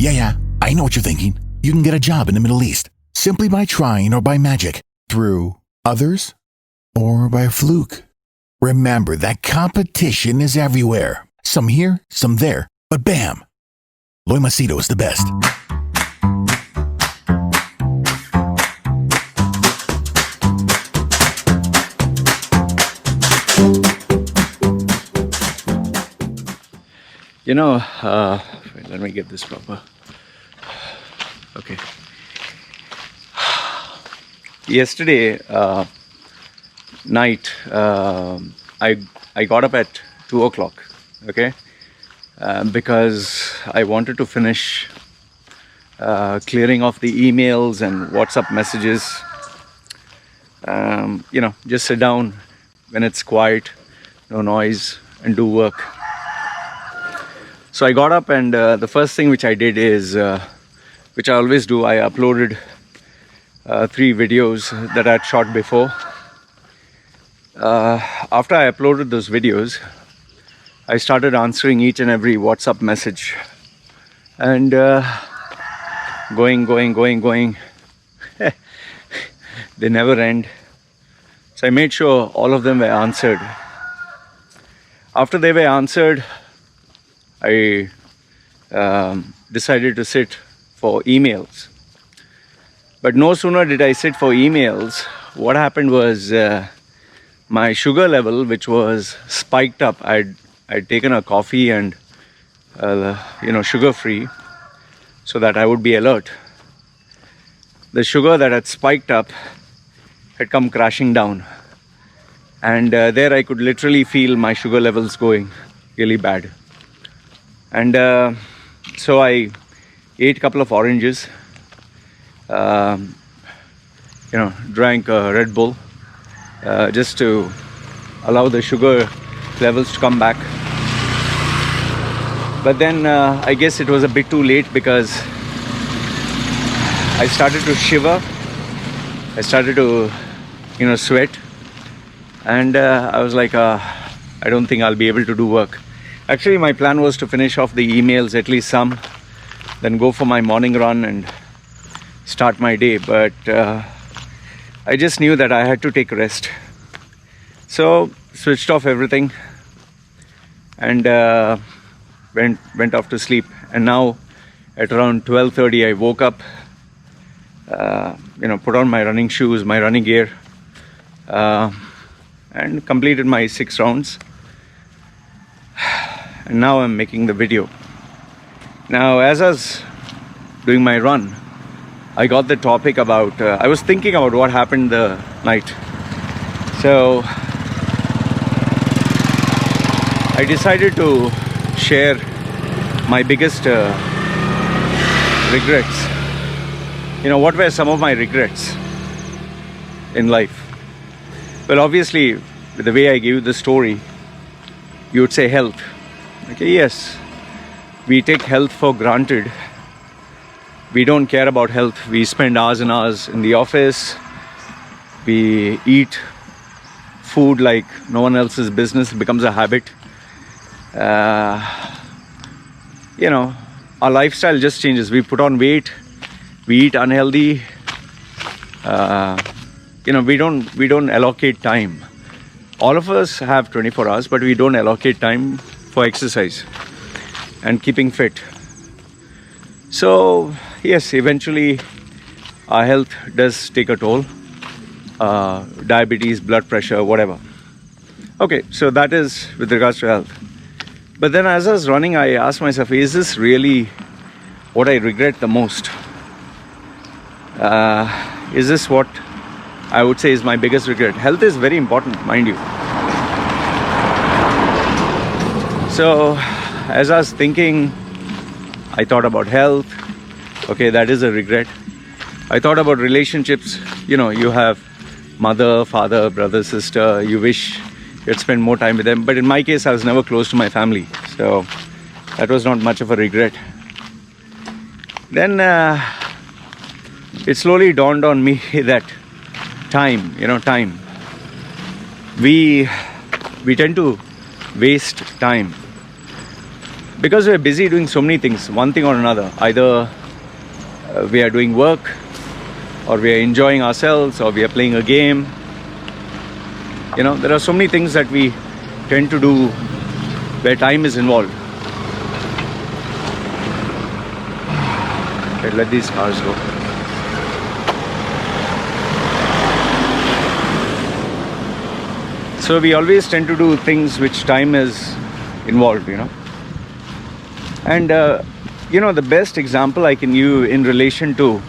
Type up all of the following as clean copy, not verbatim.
Yeah, I know what you're thinking. You can get a job in the Middle East simply by trying or by magic, through others, or by fluke. Remember that competition is everywhere. Some here, some there, but bam! Loy Machedo is the best. Let me get this proper. Okay. Yesterday night, I got up at 2 o'clock, okay, because I wanted to finish clearing off the emails and WhatsApp messages. Just sit down when it's quiet, no noise, and do work. So I got up, and the first thing which I did is, which I always do, I uploaded 3 videos that I had shot before. After I uploaded those videos, I started answering each and every WhatsApp message, and going. They never end. So I made sure all of them were answered. After they were answered, I decided to sit for emails. But no sooner did I sit for emails, what happened was my sugar level, which was spiked up. I'd taken a coffee and sugar free, so that I would be alert. The sugar that had spiked up had come crashing down, and there I could literally feel my sugar levels going really bad. And so I ate a couple of oranges, drank a Red Bull, just to allow the sugar levels to come back. But then I guess it was a bit too late, because I started to shiver. I started to, sweat. And I was like, I don't think I'll be able to do work. Actually, my plan was to finish off the emails, at least some, then go for my morning run and start my day. But I just knew that I had to take rest. So switched off everything and went off to sleep. And now at around 12:30, I woke up, put on my running shoes, my running gear, and completed my 6 rounds. And now I'm making the video. Now, as I was doing my run, I got the topic about, I was thinking about what happened the night. So I decided to share my biggest regrets. What were some of my regrets in life? Well, obviously, with the way I gave you the story, you would say health. Okay, yes, we take health for granted. We don't care about health. We spend hours and hours in the office. We eat food like no one else's business. It becomes a habit. Our lifestyle just changes. We put on weight. We eat unhealthy. We don't allocate time. All of us have 24 hours, but we don't allocate time for exercise and keeping fit. So yes, eventually our health does take a toll. Diabetes, blood pressure, whatever. Okay, so that is with regards to health. But then as I was running, I asked myself, is this really what I regret the most? Is this what I would say is my biggest regret? Health is very important, mind you. So as I was thinking, I thought about health. Okay, that is a regret. I thought about relationships. You have mother, father, brother, sister. You wish you'd spend more time with them. But in my case, I was never close to my family. So that was not much of a regret. Then it slowly dawned on me that time. We tend to waste time. because we're busy doing so many things, one thing or another. Either we are doing work, or we are enjoying ourselves, or we are playing a game. You know, there are so many things that we tend to do where time is involved. Okay, let these cars go. So we always tend to do things which time is involved, you know. And you know, the best example I can use in relation to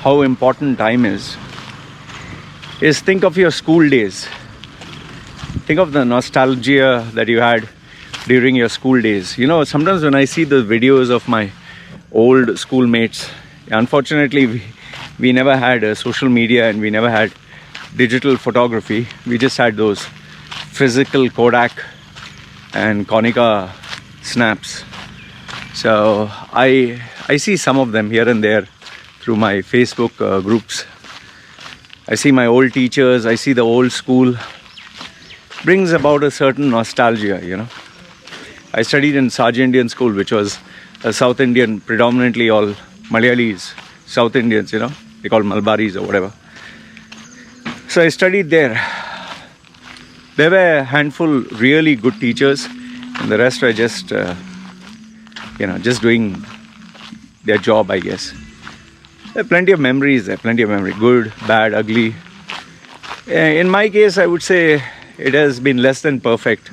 how important time is think of your school days. Think of the nostalgia that you had during your school days. You know, sometimes when I see the videos of my old schoolmates, unfortunately we never had social media, and we never had digital photography. We just had those physical Kodak and Konica snaps. So I see some of them here and there through my Facebook groups. I see my old teachers, I see the old school. Brings about a certain nostalgia, you know. I studied in South Indian school, which was a South Indian, predominantly all Malayalis, South Indians, you know. They call Malabaris or whatever. So I studied there. There were a handful really good teachers, and the rest were just, you know, just doing their job, I guess. There are plenty of memories there, plenty of memory, good, bad, ugly. In my case, I would say it has been less than perfect.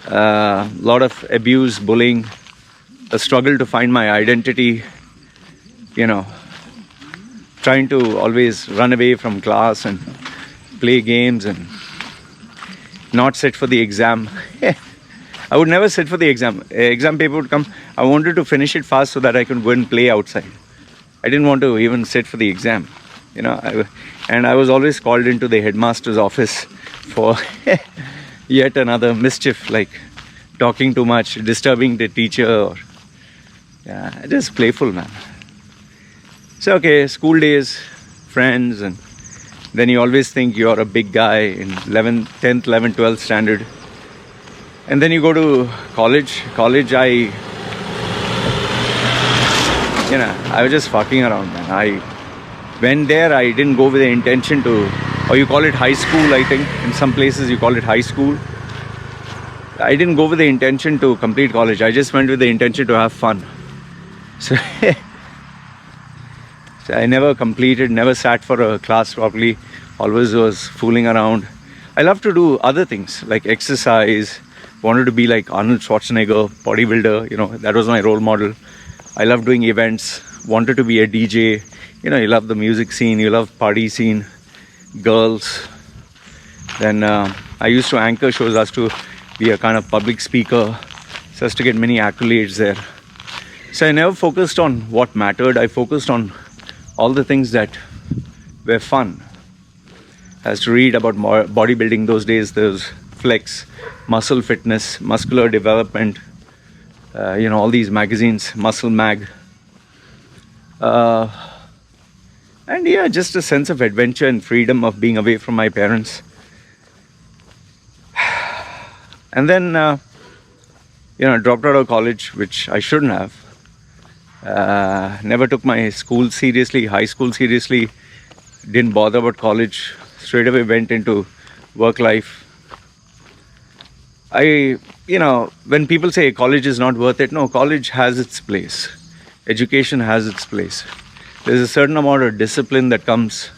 Lot of abuse, bullying, a struggle to find my identity, you know, trying to always run away from class and play games and not sit for the exam. I would never sit for the exam. Exam paper would come. I wanted to finish it fast so that I could go and play outside. I didn't want to even sit for the exam, you know. And I was always called into the headmaster's office for yet another mischief, like talking too much, disturbing the teacher, or yeah, just playful, man. So okay, school days, friends, and then you always think you're a big guy in 10th, 11th, 12th standard. And then you go to college. I was just fucking around, man. I went there, I didn't go with the intention to, or you call it high school, I think. In some places you call it high school. I didn't go with the intention to complete college. I just went with the intention to have fun. So, so I never completed, never sat for a class properly. Always was fooling around. I love to do other things like exercise. Wanted to be like Arnold Schwarzenegger, bodybuilder, you know, that was my role model. I love doing events, wanted to be a DJ. You know, you love the music scene, you love party scene, girls. Then I used to anchor shows, as to be a kind of public speaker, so as to get many accolades there. So I never focused on what mattered. I focused on all the things that were fun. As to read about bodybuilding those days, there's flex, muscle fitness, muscular development, you know, all these magazines, Muscle Mag. And yeah, just a sense of adventure and freedom of being away from my parents. And then, you know, dropped out of college, which I shouldn't have. Never took my school seriously, high school seriously. Didn't bother about college. Straight away went into work life. You know, when people say college is not worth it, no, college has its place. Education has its place. There's a certain amount of discipline that comes.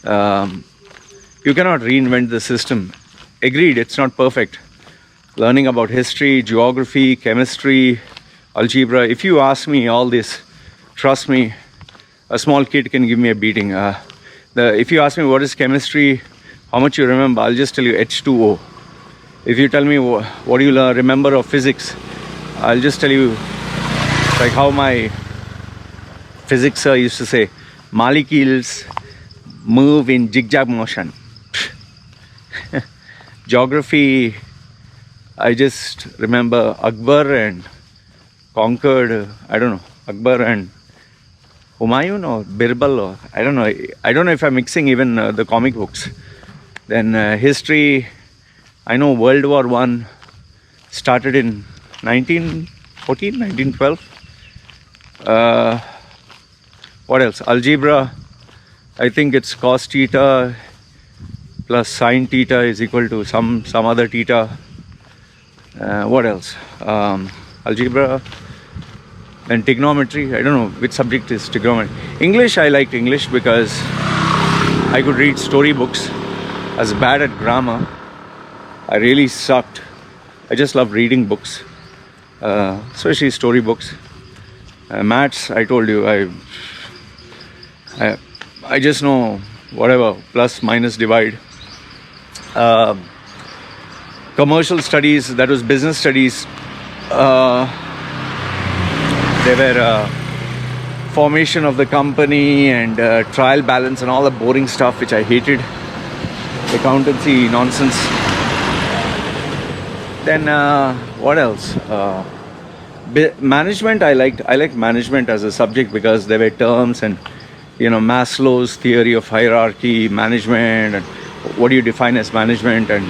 You cannot reinvent the system. Agreed, it's not perfect. Learning about history, geography, chemistry, algebra. If you ask me all this, trust me, a small kid can give me a beating. If you ask me what is chemistry, how much you remember, I'll just tell you H2O. If you tell me what do you remember of physics, I'll just tell you, like how my physics sir used to say, molecules move in zigzag motion. Geography, I just remember Akbar and conquered, I don't know, Akbar and Humayun or Birbal, or I don't know. I don't know if I'm mixing even the comic books. Then history, I know World War I started in 19 1914, 1912. What else? Algebra. I think it's cos theta plus sine theta is equal to some other theta. What else? Algebra and trigonometry. I don't know which subject is trigonometry. English, I liked English because I could read storybooks. I was bad at grammar. I really sucked. I just love reading books, especially storybooks. Maths, I told you, I just know whatever, plus, minus, divide. Commercial studies, that was business studies. They were formation of the company and trial balance and all the boring stuff which I hated. Accountancy nonsense. Then what else? Management, I liked management as a subject because there were terms and Maslow's theory of hierarchy, management, and what do you define as management, and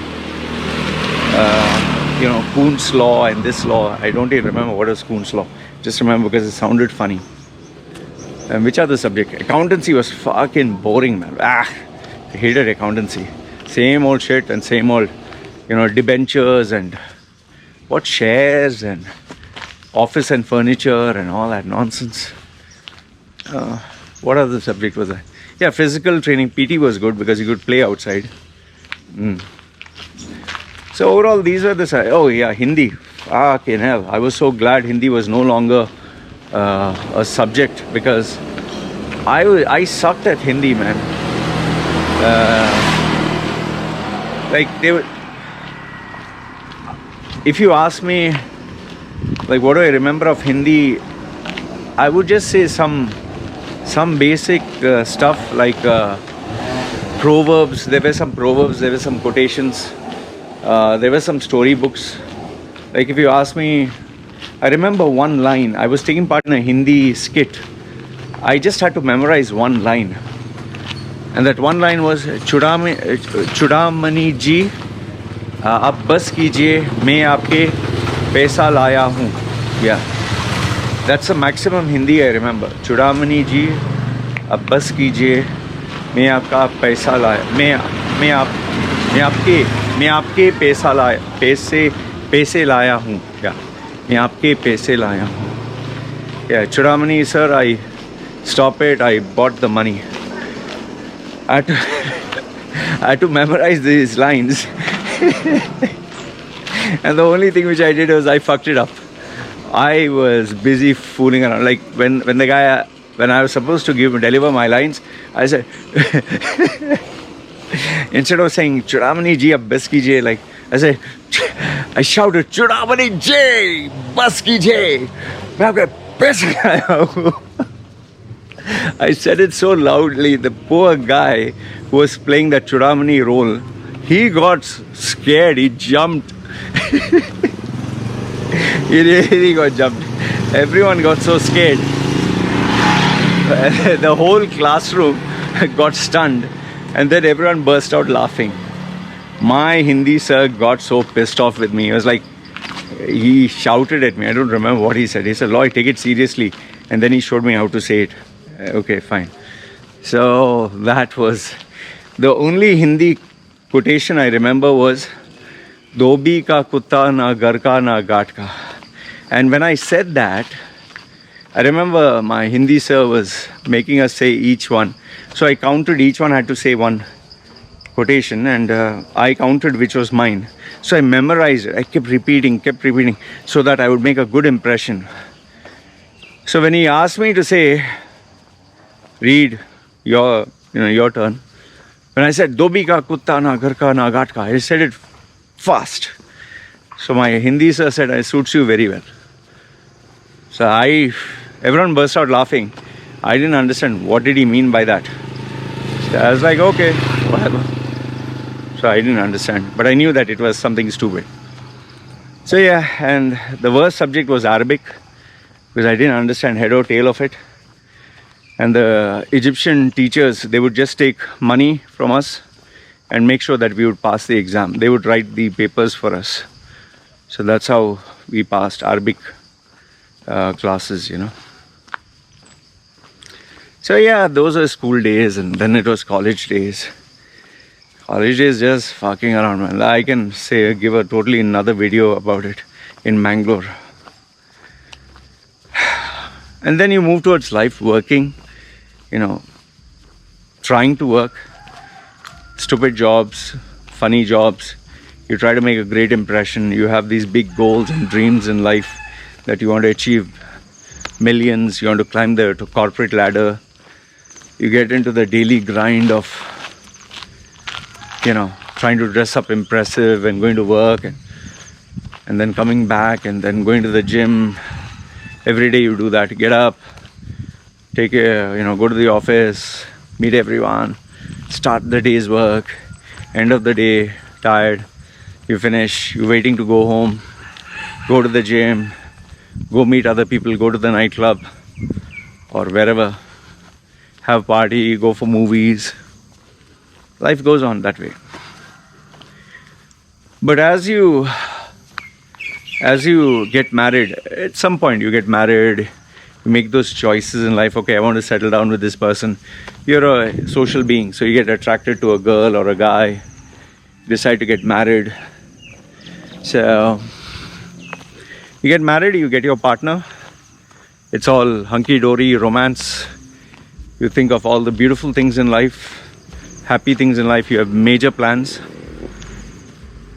Kuhn's law and this law. I don't even remember what is Kuhn's law. Just remember because it sounded funny. And which other subject? Accountancy was fucking boring, man. I hated accountancy. Same old shit and same old, debentures and what shares and office and furniture and all that nonsense. What other subject was that? Yeah, physical training. PT was good because you could play outside. So overall, these were the... Oh yeah, Hindi. Fucking hell. I was so glad Hindi was no longer a subject because I sucked at Hindi, man. If you ask me, what do I remember of Hindi, I would just say some basic stuff like proverbs. There were some proverbs, there were some quotations, there were some storybooks. If you ask me, I remember one line. I was taking part in a Hindi skit. I just had to memorize one line. And that one line was, Chudamani ji, ab bas kijiye, main aapke paisa laya hoon. Yeah. That's the maximum Hindi I remember. Chudamani ji, ab bas kijiye, main aapka paisa laya. Main aapke paisa laya. Paise laya hoon. Yeah. Main aapke paise laya hoon. Yeah, Chudamani sir, I stop it. I bought the money. I had to memorize these lines. And the only thing which I did was I fucked it up. I was busy fooling around. When I was supposed to deliver my lines, I said, instead of saying Chudamani ji ab bas kijiye, I shouted Chudamani ji bas kijiye. I said it so loudly. The poor guy who was playing that Chudamani role, he got scared. He jumped. He really got jumped. Everyone got so scared. The whole classroom got stunned, and then everyone burst out laughing. My Hindi sir got so pissed off with me. He was he shouted at me. I don't remember what he said. He said, Loy, take it seriously. And then he showed me how to say it. Okay, fine. So that was the only Hindi quotation I remember was Dobi ka kutta na gar ka na gaat ka. And when I said that, I remember my Hindi sir was making us say each one. So I counted each one had to say one quotation, and I counted which was mine. So I memorized it. I kept repeating so that I would make a good impression. So when he asked me to say, read your turn. When I said Dobi ka kutta na ghar ka na gaat ka, I said it fast. So my Hindi sir said, it suits you very well. So everyone burst out laughing. I didn't understand what did he mean by that. So I was like, okay, whatever. So I didn't understand, but I knew that it was something stupid. So yeah, and the worst subject was Arabic because I didn't understand head or tail of it. And the Egyptian teachers, they would just take money from us and make sure that we would pass the exam. They would write the papers for us. So that's how we passed Arabic. classes, you know. So yeah, those are school days, and then it was college days. College days just fucking around, man. I can give a totally another video about it in Mangalore. And then you move towards life, working, you know, trying to work, stupid jobs, funny jobs. You try to make a great impression. You have these big goals and dreams in life that you want to achieve. Millions, you want to climb the corporate ladder. You get into the daily grind of, you know, trying to dress up impressive and going to work and then coming back and then going to the gym. Every day you do that. Get up, go to the office, meet everyone, start the day's work. End of the day, tired. You finish, you're waiting to go home, go to the gym, go meet other people, go to the nightclub or wherever, have party, go for movies. Life goes on that way. But as you get married, at some point you get married, you make those choices in life. Okay, I want to settle down with this person. You're a social being, so you get attracted to a girl or a guy, decide to get married. So you get married, you get your partner. It's all hunky-dory, romance. You think of all the beautiful things in life, happy things in life. You have major plans.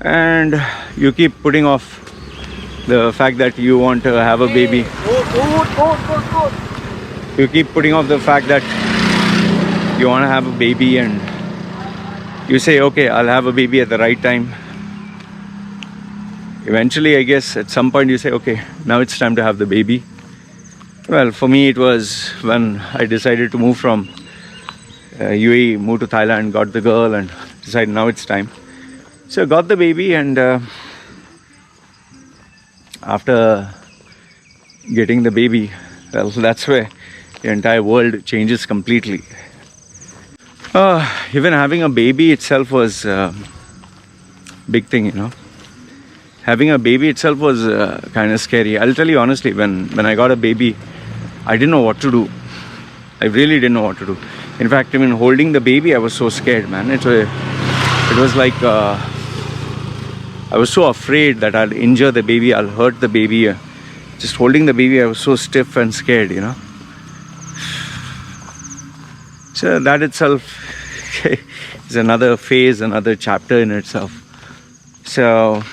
And you keep putting off the fact that you want to have a baby. You keep putting off the fact that you want to have a baby, and you say, okay, I'll have a baby at the right time. Eventually, I guess, at some point you say, okay, now it's time to have the baby. Well, for me, it was when I decided to move from UAE, moved to Thailand, got the girl, and decided now it's time. So I got the baby, and after getting the baby, well, that's where the entire world changes completely. Even having a baby itself was a big thing, you know. Having a baby itself was kind of scary. I'll tell you honestly, when I got a baby, I didn't know what to do. I really didn't know what to do. In fact, even holding the baby, I was so scared, man. It was like I was so afraid that I'll injure the baby, I'll hurt the baby. Just holding the baby, I was so stiff and scared, you know. So that itself is another phase, another chapter in itself. So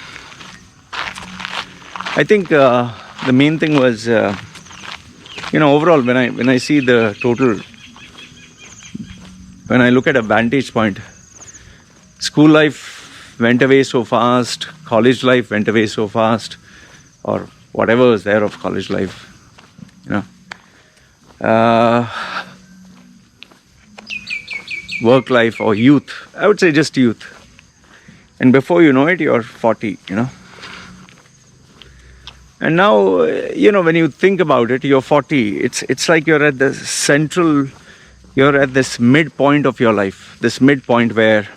I think the main thing was, overall, when I see the total, when I look at a vantage point, school life went away so fast, college life went away so fast, or whatever was there of college life, you know. Work life or youth, I would say just youth. And before you know it, you're 40, you know. And now, when you think about it, you're 40. It's like you're at this midpoint of your life. This midpoint where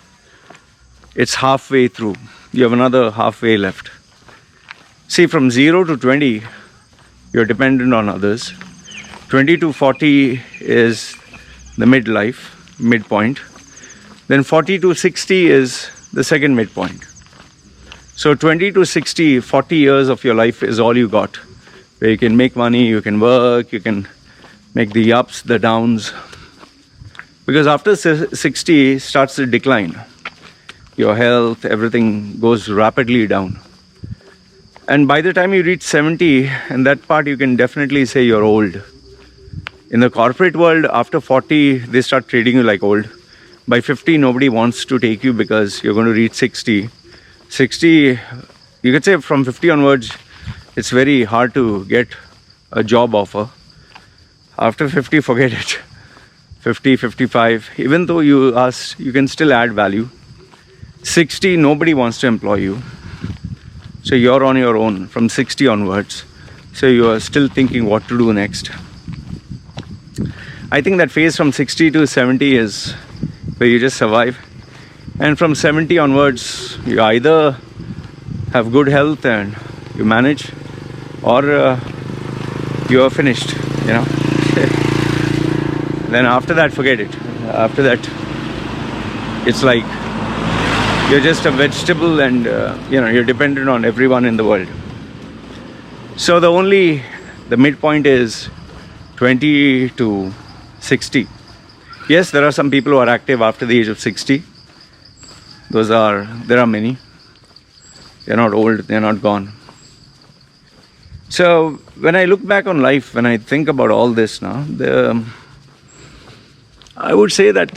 it's halfway through. You have another halfway left. See, from 0 to 20, you're dependent on others. 20 to 40 is the midpoint. Then 40 to 60 is the second midpoint. So 20 to 60, 40 years of your life is all you got. Where you can make money, you can work, you can make the ups, the downs. Because after 60 starts to decline. Your health, everything goes rapidly down. And by the time you reach 70, and that part you can definitely say you're old. In the corporate world, after 40, they start treating you like old. By 50, nobody wants to take you because you're going to reach 60. 60, you could say from 50 onwards, it's very hard to get a job offer. After 50, forget it. 50, 55, even though you can still add value. 60, nobody wants to employ you. So you're on your own from 60 onwards. So you are still thinking what to do next. I think that phase from 60 to 70 is where you just survive. And from 70 onwards, you either have good health and you manage, or you are finished, you know. Then after that, forget it. After that, it's like you're just a vegetable, and you're dependent on everyone in the world. So the midpoint is 20 to 60. Yes, there are some people who are active after the age of 60. There are many. They're not old, they're not gone. So when I look back on life, when I think about all this now, I would say that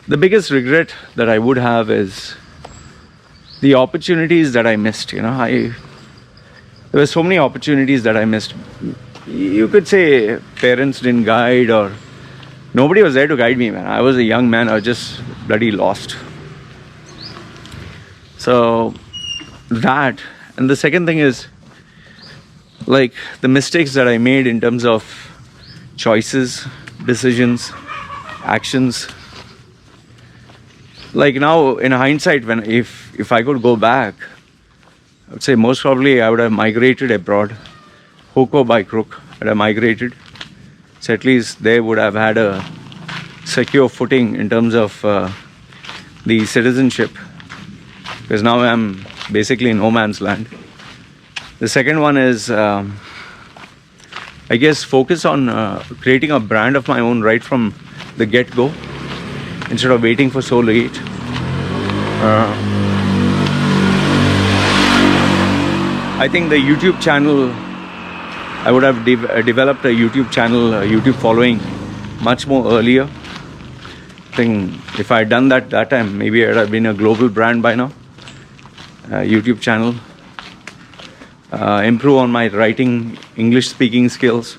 the biggest regret that I would have is the opportunities that I missed. There were so many opportunities that I missed. You could say parents didn't guide, or nobody was there to guide me, man. I was a young man, I was just bloody lost. So that, and the second thing is like the mistakes that I made in terms of choices, decisions, actions. Like now in hindsight, if I could go back, I would say most probably I would have migrated abroad, hook or by crook. I'd have migrated, so at least they would have had a secure footing in terms of the citizenship, because now I'm basically in no man's land. The second one is I guess focus on creating a brand of my own right from the get-go, instead of waiting for so late. I think the YouTube channel, I would have developed a YouTube channel, a YouTube following much more earlier. I think if I had done that time, maybe I would have been a global brand by now. YouTube channel. Improve on my writing, English speaking skills.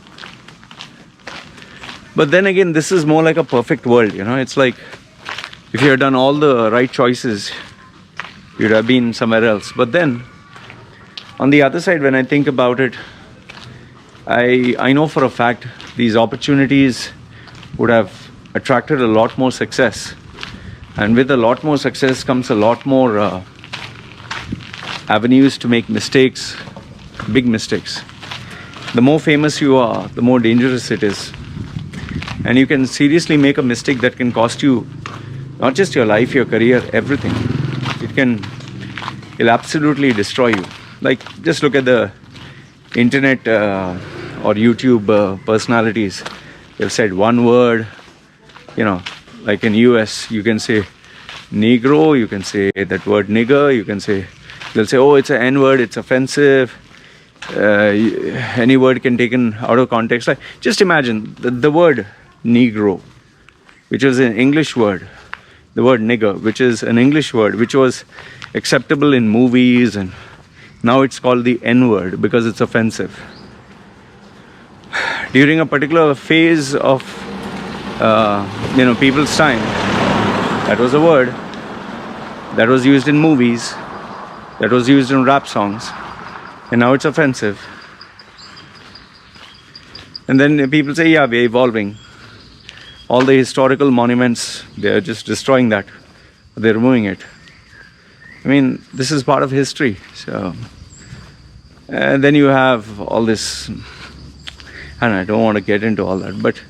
But then again, this is more like a perfect world, It's like if you had done all the right choices, you'd have been somewhere else. But then on the other side, when I think about it, I know for a fact these opportunities would have attracted a lot more success, and with a lot more success comes a lot more avenues to make mistakes, big mistakes. The more famous you are, the more dangerous it is, and you can seriously make a mistake that can cost you not just your life, your career, everything. It'll absolutely destroy you. Like, just look at the internet or YouTube personalities. They've said one word, like in US, you can say Negro, you can say that word nigger, they'll say, oh, it's an N word, it's offensive. Any word can be taken out of context. Like, just imagine the word Negro, which was an English word, the word nigger, which is an English word, which was acceptable in movies, and now it's called the N word because it's offensive. During a particular phase of people's time, that was a word that was used in movies, that was used in rap songs, and now it's offensive. And then people say, yeah, we're evolving. All the historical monuments, they're just destroying that. They're removing it. I mean, this is part of history. So, and then you have all this, and I don't want to get into all that, but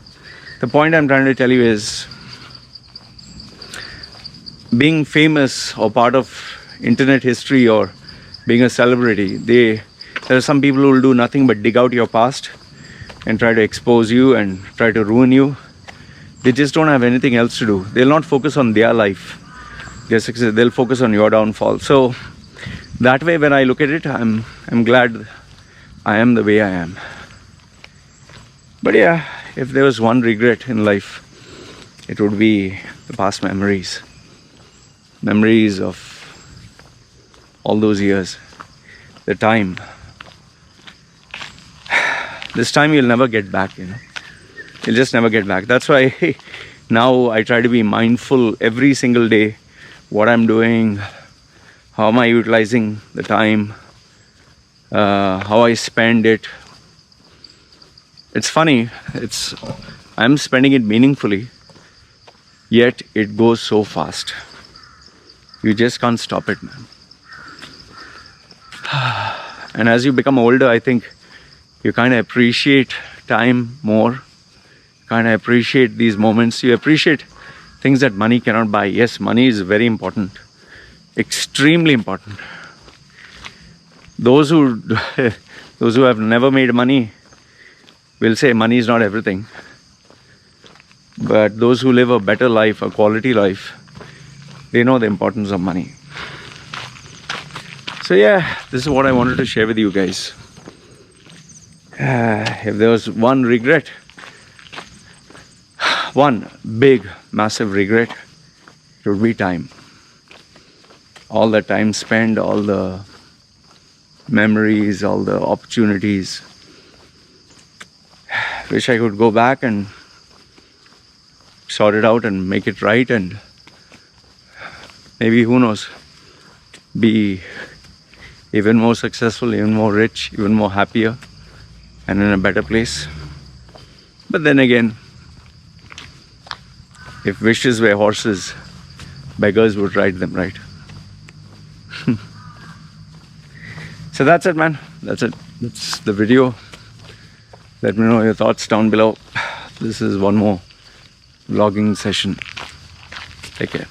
the point I'm trying to tell you is, being famous or part of internet history or being a celebrity, there are some people who will do nothing but dig out your past and try to expose you and try to ruin you. They just don't have anything else to do. They'll not focus on their life, their success. They'll focus on your downfall. So that way, when I look at it, I'm glad I am the way I am. But yeah, if there was one regret in life, it would be the past memories of all those years, the time. This time you'll never get back, You'll just never get back. That's why now I try to be mindful every single day, what I'm doing, how am I utilizing the time, how I spend it. It's funny, I'm spending it meaningfully, yet it goes so fast. You just can't stop it, man. And as you become older, I think you kind of appreciate time more, kind of appreciate these moments. You appreciate things that money cannot buy. Yes, money is very important, extremely important. Those who those who have never made money will say money is not everything. But those who live a better life, a quality life, they know the importance of money. So yeah, this is what I wanted to share with you guys. If there was one regret, one big, massive regret, it would be time. All the time spent, all the memories, all the opportunities. Wish I could go back and sort it out and make it right, and maybe, who knows, be even more successful, even more rich, even more happier, and in a better place. But then again, if wishes were horses, beggars would ride them, right? So that's it, man. That's it. That's the video. Let me know your thoughts down below. This is one more vlogging session. Take care.